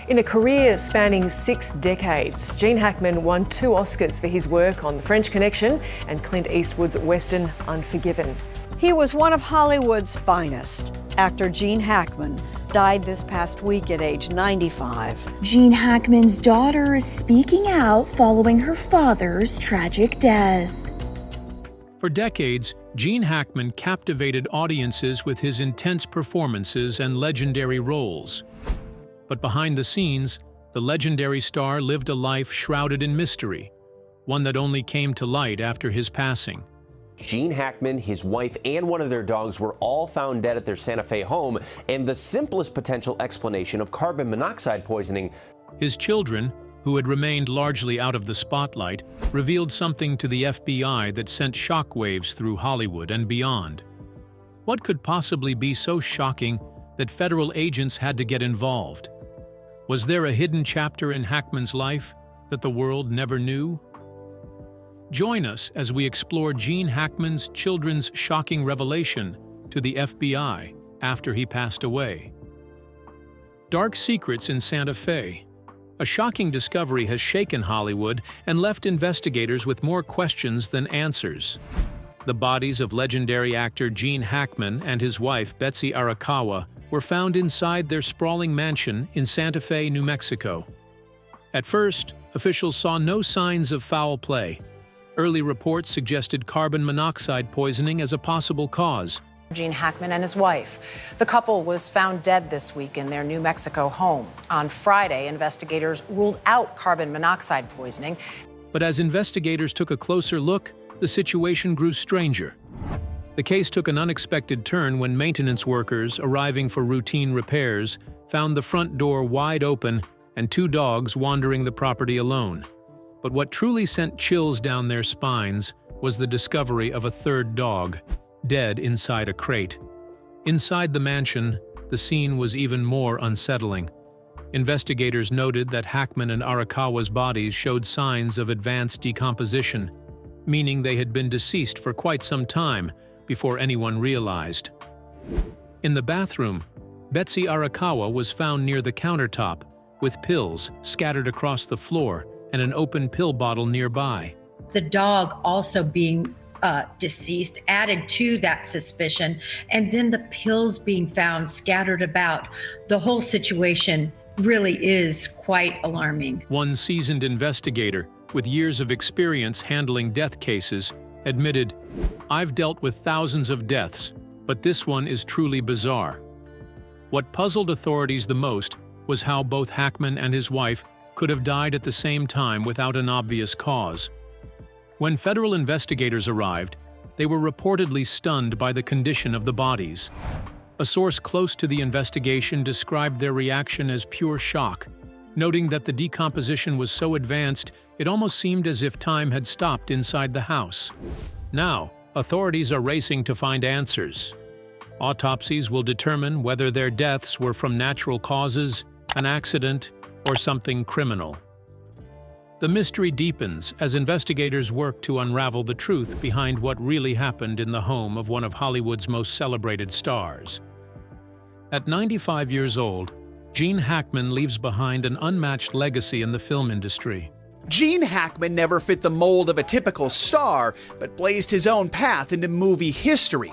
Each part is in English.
In a career spanning 6 decades, Gene Hackman won 2 Oscars for his work on The French Connection and Clint Eastwood's Western Unforgiven. He was one of Hollywood's finest. Actor Gene Hackman died this past week at age 95. Gene Hackman's daughter is speaking out following her father's tragic death. For decades, Gene Hackman captivated audiences with his intense performances and legendary roles. But behind the scenes, the legendary star lived a life shrouded in mystery, one that only came to light after his passing. Gene Hackman, his wife, and one of their dogs were all found dead at their Santa Fe home, and the simplest potential explanation of carbon monoxide poisoning. His children, who had remained largely out of the spotlight, revealed something to the FBI that sent shockwaves through Hollywood and beyond. What could possibly be so shocking that federal agents had to get involved? Was there a hidden chapter in Hackman's life that the world never knew? Join us as we explore Gene Hackman's children's shocking revelation to the FBI after he passed away. Dark Secrets in Santa Fe. A shocking discovery has shaken Hollywood and left investigators with more questions than answers. The bodies of legendary actor Gene Hackman and his wife Betsy Arakawa were found inside their sprawling mansion in Santa Fe, New Mexico. At first, officials saw no signs of foul play. Early reports suggested carbon monoxide poisoning as a possible cause. Gene Hackman and his wife. The couple was found dead this week in their New Mexico home. On Friday, investigators ruled out carbon monoxide poisoning. But as investigators took a closer look, the situation grew stranger. The case took an unexpected turn when maintenance workers arriving for routine repairs found the front door wide open and 2 dogs wandering the property alone. But what truly sent chills down their spines was the discovery of a 3rd dog, dead inside a crate. Inside the mansion, the scene was even more unsettling. Investigators noted that Hackman and Arakawa's bodies showed signs of advanced decomposition, meaning they had been deceased for quite some time before anyone realized. In the bathroom, Betsy Arakawa was found near the countertop, with pills scattered across the floor and an open pill bottle nearby. The dog also being deceased added to that suspicion, and then the pills being found scattered about. The whole situation really is quite alarming. One seasoned investigator with years of experience handling death cases admitted, "I've dealt with thousands of deaths, but this one is truly bizarre." What puzzled authorities the most was how both Hackman and his wife could have died at the same time without an obvious cause. When federal investigators arrived, they were reportedly stunned by the condition of the bodies. A source close to the investigation described their reaction as pure shock, noting that the decomposition was so advanced it almost seemed as if time had stopped inside the house. Now, authorities are racing to find answers. Autopsies will determine whether their deaths were from natural causes, an accident, or something criminal. The mystery deepens as investigators work to unravel the truth behind what really happened in the home of one of Hollywood's most celebrated stars. At 95 years old, Gene Hackman leaves behind an unmatched legacy in the film industry. Gene Hackman never fit the mold of a typical star, but blazed his own path into movie history.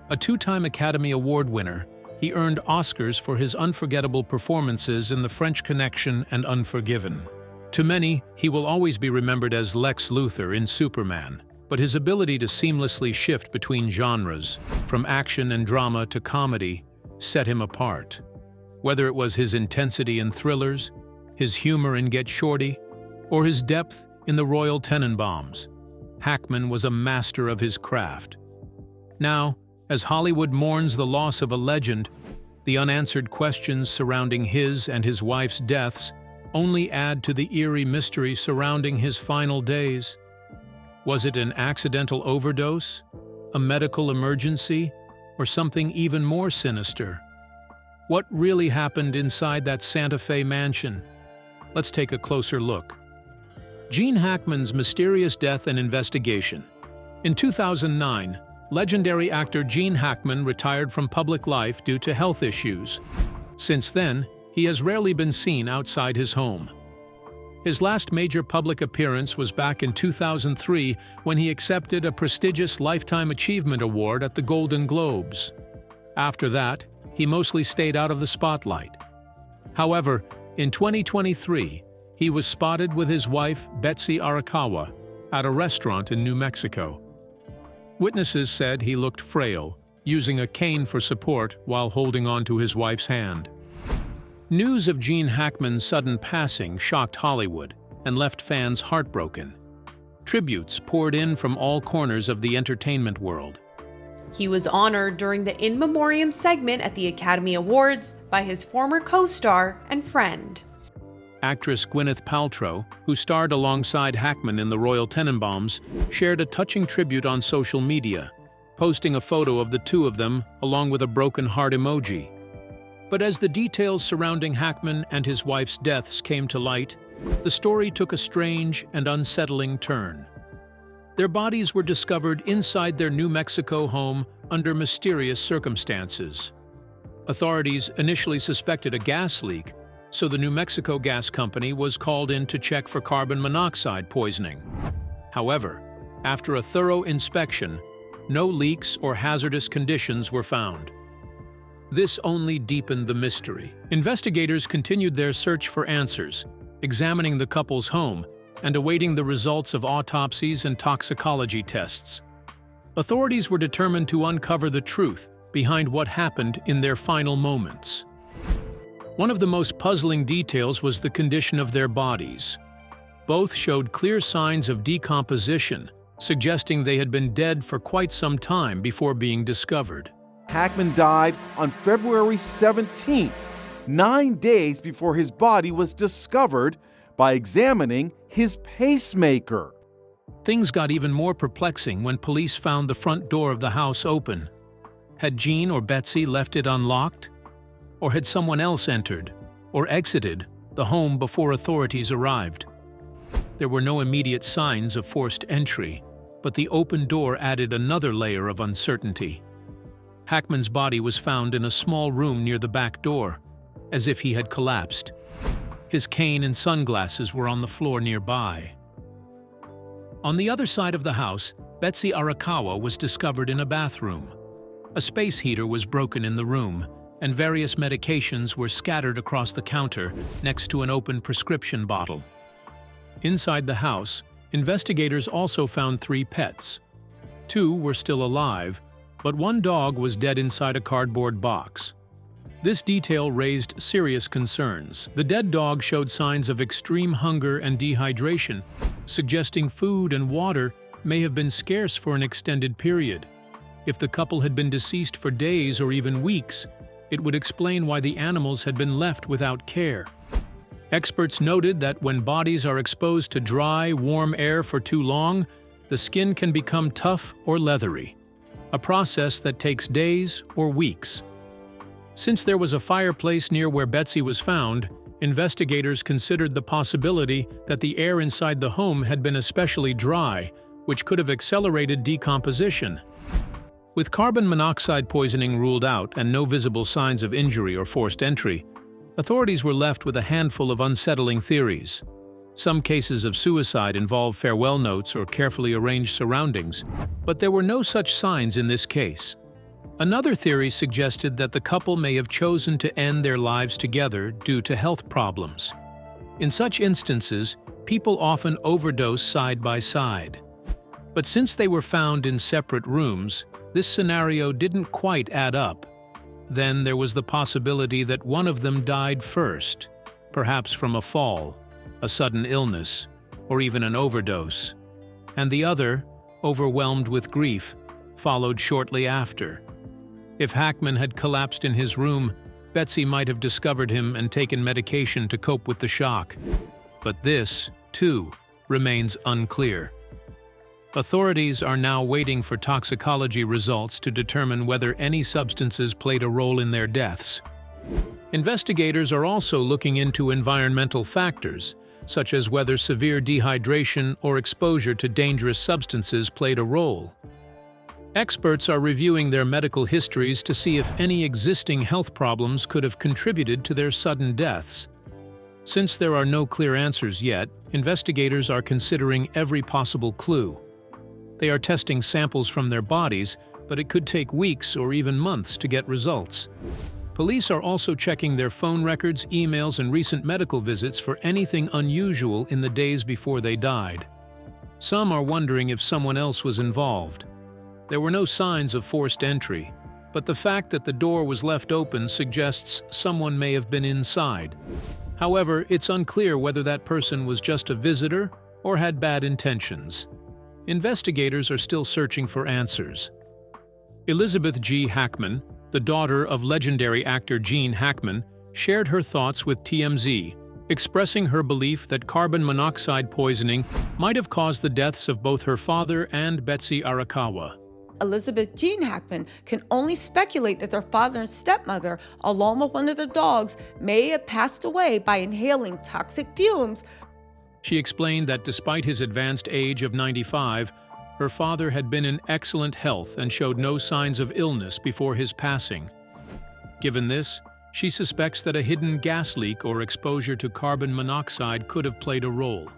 A 2-time Academy Award winner, he earned Oscars for his unforgettable performances in The French Connection and Unforgiven. To many, he will always be remembered as Lex Luthor in Superman, but his ability to seamlessly shift between genres, from action and drama to comedy, set him apart. Whether it was his intensity in thrillers, his humor in Get Shorty, or his depth in The Royal Tenenbaums, Hackman was a master of his craft. Now, as Hollywood mourns the loss of a legend, the unanswered questions surrounding his and his wife's deaths only add to the eerie mystery surrounding his final days. Was it an accidental overdose, a medical emergency, or something even more sinister? What really happened inside that Santa Fe mansion? Let's take a closer look. Gene Hackman's mysterious death and investigation. In 2009, legendary actor Gene Hackman retired from public life due to health issues. Since then, He has rarely been seen outside his home. His last major public appearance was back in 2003 when he accepted a prestigious Lifetime Achievement Award at the Golden Globes. After that, he mostly stayed out of the spotlight. However, in 2023, he was spotted with his wife, Betsy Arakawa, at a restaurant in New Mexico. Witnesses said he looked frail, using a cane for support while holding on to his wife's hand. News of Gene Hackman's sudden passing shocked Hollywood and left fans heartbroken. Tributes poured in from all corners of the entertainment world. He was honored during the In Memoriam segment at the Academy Awards by his former co-star and friend. Actress Gwyneth Paltrow, who starred alongside Hackman in The Royal Tenenbaums, shared a touching tribute on social media, posting a photo of the two of them along with a broken heart emoji. But as the details surrounding Hackman and his wife's deaths came to light, the story took a strange and unsettling turn. Their bodies were discovered inside their New Mexico home under mysterious circumstances. Authorities initially suspected a gas leak, so the New Mexico Gas Company was called in to check for carbon monoxide poisoning. However, after a thorough inspection, no leaks or hazardous conditions were found. This only deepened the mystery. Investigators continued their search for answers, examining the couple's home and awaiting the results of autopsies and toxicology tests. Authorities were determined to uncover the truth behind what happened in their final moments. One of the most puzzling details was the condition of their bodies. Both showed clear signs of decomposition, suggesting they had been dead for quite some time before being discovered. Hackman died on February 17th, 9 days before his body was discovered, by examining his pacemaker. Things got even more perplexing when police found the front door of the house open. Had Gene or Betsy left it unlocked? Or had someone else entered or exited the home before authorities arrived? There were no immediate signs of forced entry, but the open door added another layer of uncertainty. Hackman's body was found in a small room near the back door, as if he had collapsed. His cane and sunglasses were on the floor nearby. On the other side of the house, Betsy Arakawa was discovered in a bathroom. A space heater was broken in the room, and various medications were scattered across the counter next to an open prescription bottle. Inside the house, investigators also found 3 pets. 2 were still alive, but 1 dog was dead inside a cardboard box. This detail raised serious concerns. The dead dog showed signs of extreme hunger and dehydration, suggesting food and water may have been scarce for an extended period. If the couple had been deceased for days or even weeks, it would explain why the animals had been left without care. Experts noted that when bodies are exposed to dry, warm air for too long, the skin can become tough or leathery, a process that takes days or weeks. Since there was a fireplace near where Betsy was found, investigators considered the possibility that the air inside the home had been especially dry, which could have accelerated decomposition. With carbon monoxide poisoning ruled out and no visible signs of injury or forced entry, authorities were left with a handful of unsettling theories. Some cases of suicide involve farewell notes or carefully arranged surroundings, but there were no such signs in this case. Another theory suggested that the couple may have chosen to end their lives together due to health problems. In such instances, people often overdose side by side. But since they were found in separate rooms, this scenario didn't quite add up. Then there was the possibility that one of them died first, perhaps from a fall, a sudden illness, or even an overdose, and the other, overwhelmed with grief, followed shortly after. If Hackman had collapsed in his room, Betsy might have discovered him and taken medication to cope with the shock. But this, too, remains unclear. Authorities are now waiting for toxicology results to determine whether any substances played a role in their deaths. Investigators are also looking into environmental factors, such as whether severe dehydration or exposure to dangerous substances played a role. Experts are reviewing their medical histories to see if any existing health problems could have contributed to their sudden deaths. Since there are no clear answers yet, investigators are considering every possible clue. They are testing samples from their bodies, but it could take weeks or even months to get results. Police are also checking their phone records, emails, and recent medical visits for anything unusual in the days before they died. Some are wondering if someone else was involved. There were no signs of forced entry, but the fact that the door was left open suggests someone may have been inside. However, it's unclear whether that person was just a visitor or had bad intentions. Investigators are still searching for answers. Elizabeth G. Hackman, the daughter of legendary actor Gene Hackman, shared her thoughts with TMZ, expressing her belief that carbon monoxide poisoning might have caused the deaths of both her father and Betsy Arakawa. Elizabeth Gene Hackman can only speculate that their father and stepmother, along with one of their dogs, may have passed away by inhaling toxic fumes. She explained that despite his advanced age of 95, her father had been in excellent health and showed no signs of illness before his passing. Given this, she suspects that a hidden gas leak or exposure to carbon monoxide could have played a role.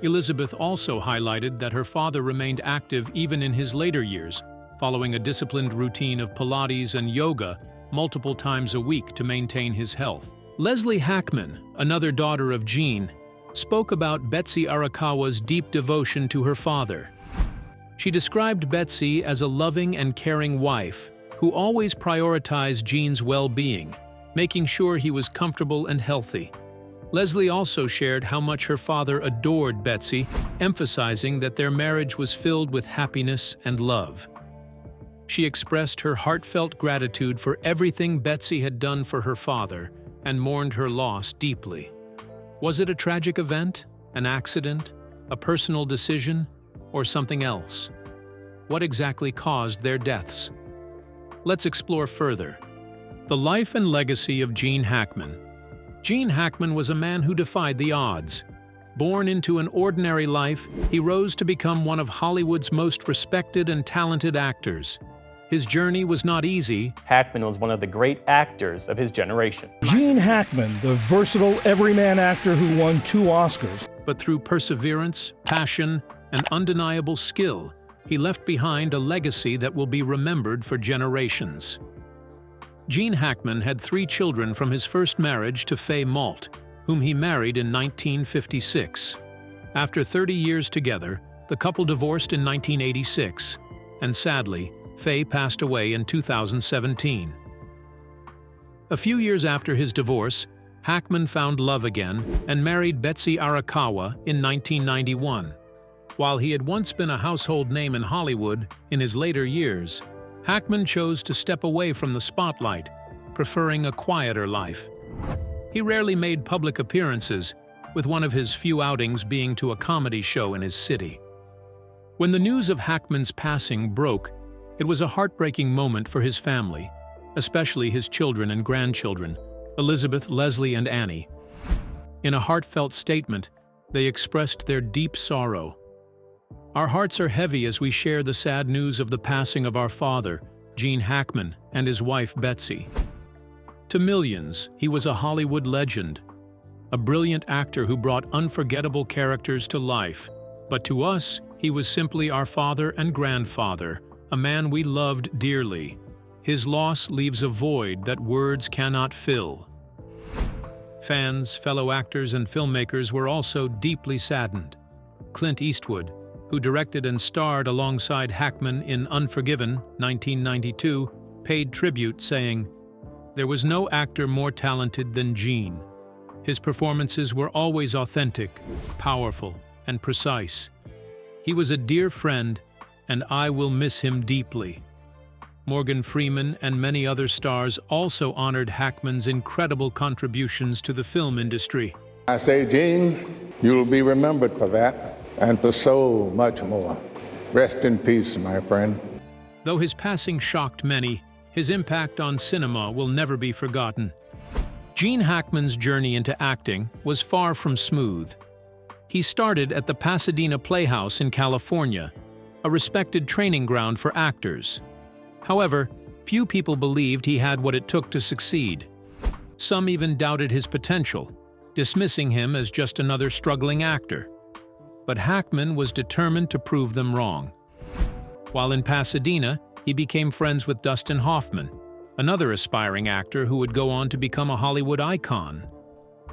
Elizabeth also highlighted that her father remained active even in his later years, following a disciplined routine of Pilates and yoga multiple times a week to maintain his health. Leslie Hackman, another daughter of Gene, spoke about Betsy Arakawa's deep devotion to her father. She described Betsy as a loving and caring wife who always prioritized Gene's well-being, making sure he was comfortable and healthy. Leslie also shared how much her father adored Betsy, emphasizing that their marriage was filled with happiness and love. She expressed her heartfelt gratitude for everything Betsy had done for her father and mourned her loss deeply. Was it a tragic event, an accident, a personal decision, or something else? What exactly caused their deaths? Let's explore further. The life and legacy of Gene Hackman. Gene Hackman was a man who defied the odds. Born into an ordinary life, he rose to become one of Hollywood's most respected and talented actors. His journey was not easy. Hackman was one of the great actors of his generation. Gene Hackman, the versatile everyman actor who won 2 Oscars. But through perseverance, passion, and undeniable skill, he left behind a legacy that will be remembered for generations. Gene Hackman had 3 children from his first marriage to Faye Malt, whom he married in 1956. After 30 years together, the couple divorced in 1986, and sadly, Faye passed away in 2017. A few years after his divorce, Hackman found love again and married Betsy Arakawa in 1991. While he had once been a household name in Hollywood, in his later years, Hackman chose to step away from the spotlight, preferring a quieter life. He rarely made public appearances, with one of his few outings being to a comedy show in his city. When the news of Hackman's passing broke, it was a heartbreaking moment for his family, especially his children and grandchildren, Elizabeth, Leslie, and Annie. In a heartfelt statement, they expressed their deep sorrow. Our hearts are heavy as we share the sad news of the passing of our father, Gene Hackman, and his wife, Betsy. To millions, he was a Hollywood legend, a brilliant actor who brought unforgettable characters to life. But to us, he was simply our father and grandfather, a man we loved dearly. His loss leaves a void that words cannot fill. Fans, fellow actors, and filmmakers were also deeply saddened. Clint Eastwood, who directed and starred alongside Hackman in Unforgiven, 1992, paid tribute, saying, "There was no actor more talented than Gene. His performances were always authentic, powerful, and precise. He was a dear friend, and I will miss him deeply." Morgan Freeman and many other stars also honored Hackman's incredible contributions to the film industry. I say, Gene, you'll be remembered for that, and for so much more. Rest in peace, my friend. Though his passing shocked many, his impact on cinema will never be forgotten. Gene Hackman's journey into acting was far from smooth. He started at the Pasadena Playhouse in California, a respected training ground for actors. However, few people believed he had what it took to succeed. Some even doubted his potential, dismissing him as just another struggling actor. But Hackman was determined to prove them wrong. While in Pasadena, he became friends with Dustin Hoffman, another aspiring actor who would go on to become a Hollywood icon.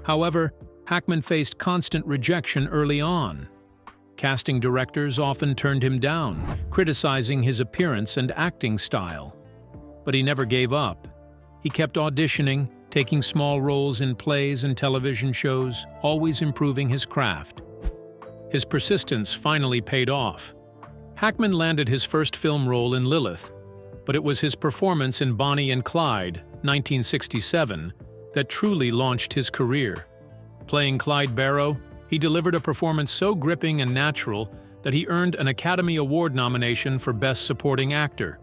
However, Hackman faced constant rejection early on. Casting directors often turned him down, criticizing his appearance and acting style. But he never gave up. He kept auditioning, taking small roles in plays and television shows, always improving his craft. His persistence finally paid off. Hackman landed his first film role in Lilith, but it was his performance in Bonnie and Clyde, 1967, that truly launched his career. Playing Clyde Barrow, he delivered a performance so gripping and natural that he earned an Academy Award nomination for Best Supporting Actor.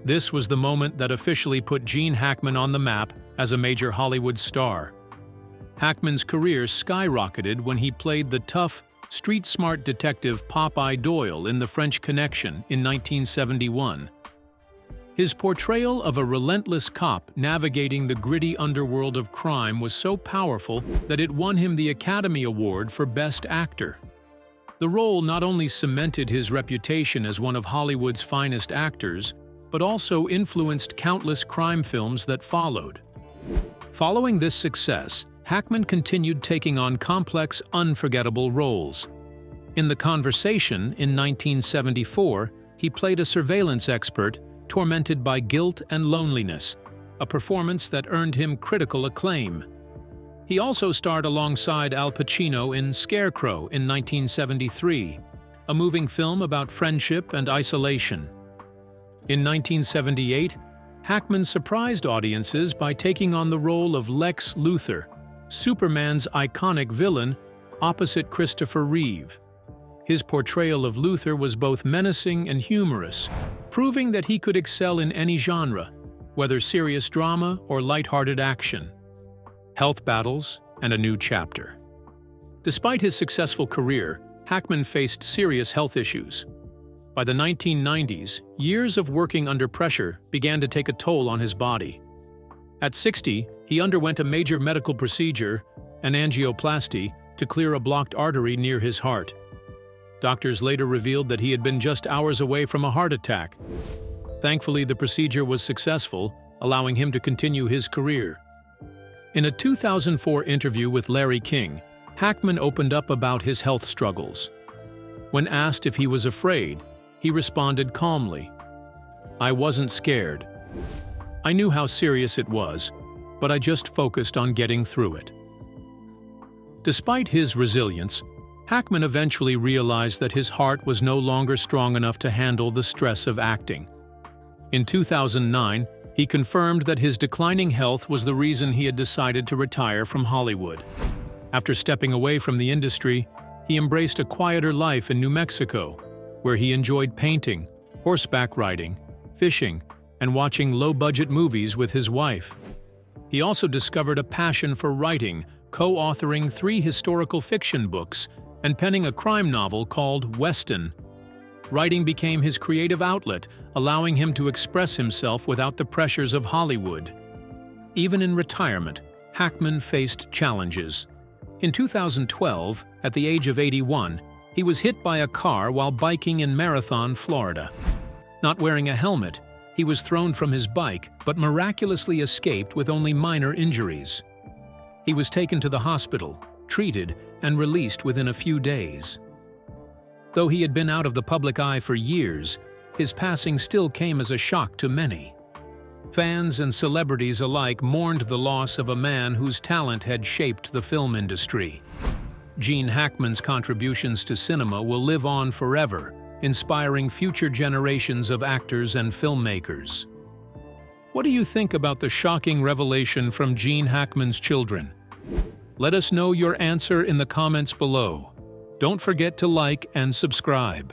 This was the moment that officially put Gene Hackman on the map as a major Hollywood star. Hackman's career skyrocketed when he played the tough, street-smart detective Popeye Doyle in The French Connection in 1971. His portrayal of a relentless cop navigating the gritty underworld of crime was so powerful that it won him the Academy Award for Best Actor. The role not only cemented his reputation as one of Hollywood's finest actors, but also influenced countless crime films that followed. Following this success, Hackman continued taking on complex, unforgettable roles. In The Conversation in 1974, he played a surveillance expert tormented by guilt and loneliness, a performance that earned him critical acclaim. He also starred alongside Al Pacino in Scarecrow in 1973, a moving film about friendship and isolation. In 1978, Hackman surprised audiences by taking on the role of Lex Luthor, Superman's iconic villain, opposite Christopher Reeve. His portrayal of Luthor was both menacing and humorous, proving that he could excel in any genre, whether serious drama or lighthearted action. Health battles and a new chapter. Despite his successful career, Hackman faced serious health issues. By the 1990s, years of working under pressure began to take a toll on his body. At 60, he underwent a major medical procedure, an angioplasty, to clear a blocked artery near his heart. Doctors later revealed that he had been just hours away from a heart attack. Thankfully, the procedure was successful, allowing him to continue his career. In a 2004 interview with Larry King, Hackman opened up about his health struggles. When asked if he was afraid, he responded calmly, "I wasn't scared. I knew how serious it was, but I just focused on getting through it." Despite his resilience, Hackman eventually realized that his heart was no longer strong enough to handle the stress of acting. In 2009, he confirmed that his declining health was the reason he had decided to retire from Hollywood. After stepping away from the industry, he embraced a quieter life in New Mexico, where he enjoyed painting, horseback riding, fishing, and watching low-budget movies with his wife. He also discovered a passion for writing, co-authoring 3 historical fiction books and penning a crime novel called Weston. Writing became his creative outlet, allowing him to express himself without the pressures of Hollywood. Even in retirement, Hackman faced challenges. In 2012, at the age of 81, he was hit by a car while biking in Marathon, Florida. Not wearing a helmet, he was thrown from his bike, but miraculously escaped with only minor injuries. He was taken to the hospital, treated, and released within a few days. Though he had been out of the public eye for years, his passing still came as a shock to many. Fans and celebrities alike mourned the loss of a man whose talent had shaped the film industry. Gene Hackman's contributions to cinema will live on forever, inspiring future generations of actors and filmmakers. What do you think about the shocking revelation from Gene Hackman's children? Let us know your answer in the comments below. Don't forget to like and subscribe.